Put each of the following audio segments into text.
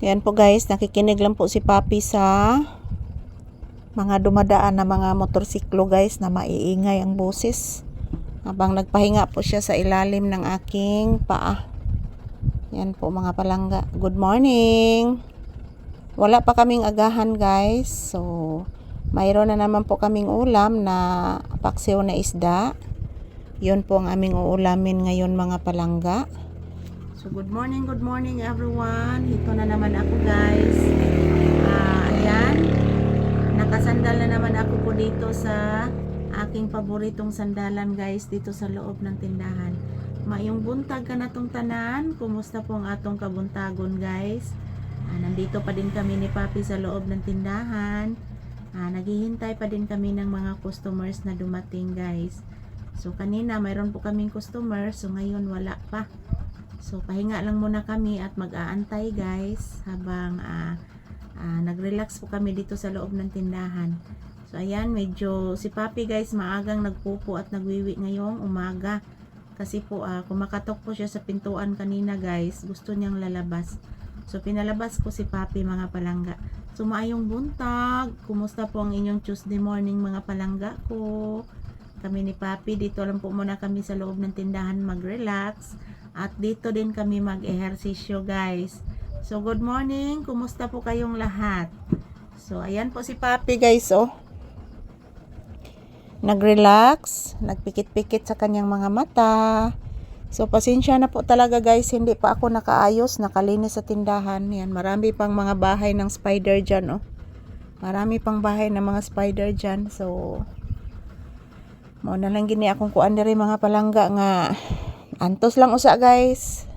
Yan po guys, nakikinig lang po si Papi sa mga dumadaan na mga motorsiklo guys na maiingay ang boses. Habang nagpahinga po siya sa ilalim ng aking paa. Yan po mga palangga. Good morning! Wala pa kaming agahan guys. So, mayroon na naman po kaming ulam na paksiw na isda. Yun po ang aming uulamin ngayon mga palangga. So, good morning everyone. Ito na naman ako guys. Ayan. Nakasandal na naman ako po dito sa aking paboritong sandalan guys. Dito sa loob ng tindahan. Maayong buntag ka na tong tanan. Kumusta po ang atong kabuntagon guys? Nandito pa din kami ni Papi sa loob ng tindahan. Naghihintay pa din kami ng mga customers na dumating guys. So kanina mayroon po kaming customer. So ngayon wala pa. So pahinga lang muna kami at mag-aantay guys. Habang nag-relax po kami dito sa loob ng tindahan. So ayan, medyo si Papi guys maagang nagpupo at nagwiwi ngayong umaga. Kasi po kumakatok po siya sa pintuan kanina guys. Gusto niyang lalabas. So pinalabas ko si Papi mga palangga. So maayong buntag. Kumusta po ang inyong Tuesday morning mga palangga ko? Kami ni Papi dito lang po muna kami sa loob ng tindahan mag-relax. At dito din kami mag-ehersisyo guys. So good morning. Kumusta po kayong lahat? So ayan po si Papi guys oh. Nag-relax, nagpikit-pikit sa kanyang mga mata. So pasensya na po talaga guys, hindi pa ako nakaayos, nakalinis sa tindahan. Yan, marami pang mga bahay ng spider dyan oh. Marami pang bahay ng mga spider dyan. So mo na lang gini akong kuan diri mga palangga nga antos lang usa guys.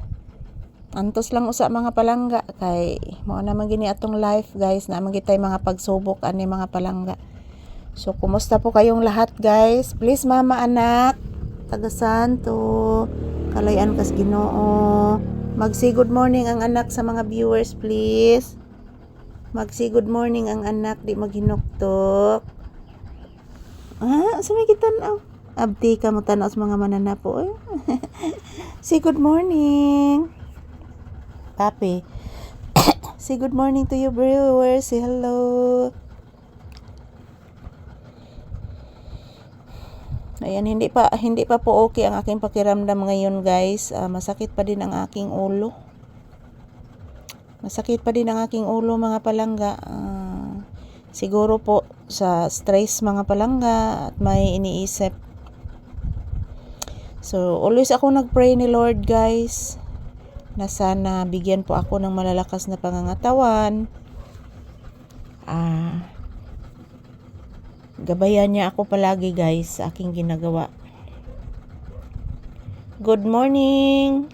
Antos lang usa mga palangga kay mo na man gini atong life guys, na man gitay mga pagsubok ani mga palangga. So, kumusta po kayong lahat guys? Please mama anak, tagasan to, kalayan kas Ginoo. Mag-say good morning ang anak sa mga viewers please. Mag-say good morning ang anak, di maghinuktok. Sumay kita na. Abdi ka mo tanaw sa mga mananapo. Say good morning. Papi. Say good morning to your viewers. Say hello. Ayan, hindi pa po okay ang aking pakiramdam ngayon guys. Masakit pa din ang aking ulo. Masakit pa din ang aking ulo mga palangga. Siguro po sa stress mga palangga at may iniisip. So, always ako nagpray ni Lord guys na sana bigyan po ako ng malalakas na pangangatawan. Gabayan niya ako palagi guys sa aking ginagawa. Good morning!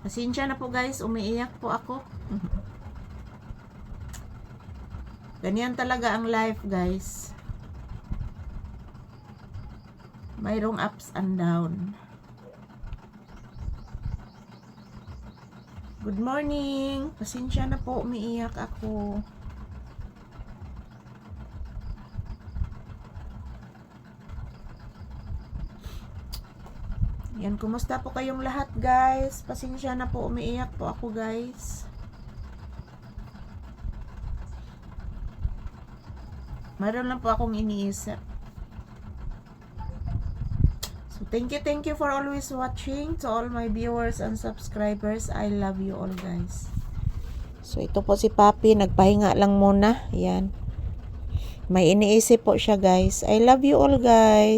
Pasensya na po guys, umiiyak po ako. Ganyan talaga ang life guys. Mayroong ups and down. Good morning. Pasensya na po, umiiyak ako. Yan, kumusta po kayong lahat guys? Pasensya na po, umiiyak po ako guys. Mayroon lang po akong iniisip. Thank you for always watching. To all my viewers and subscribers, I love you all guys. So ito po si Papi, nagpahinga lang muna. Yan. May iniisip po siya guys. I love you all guys.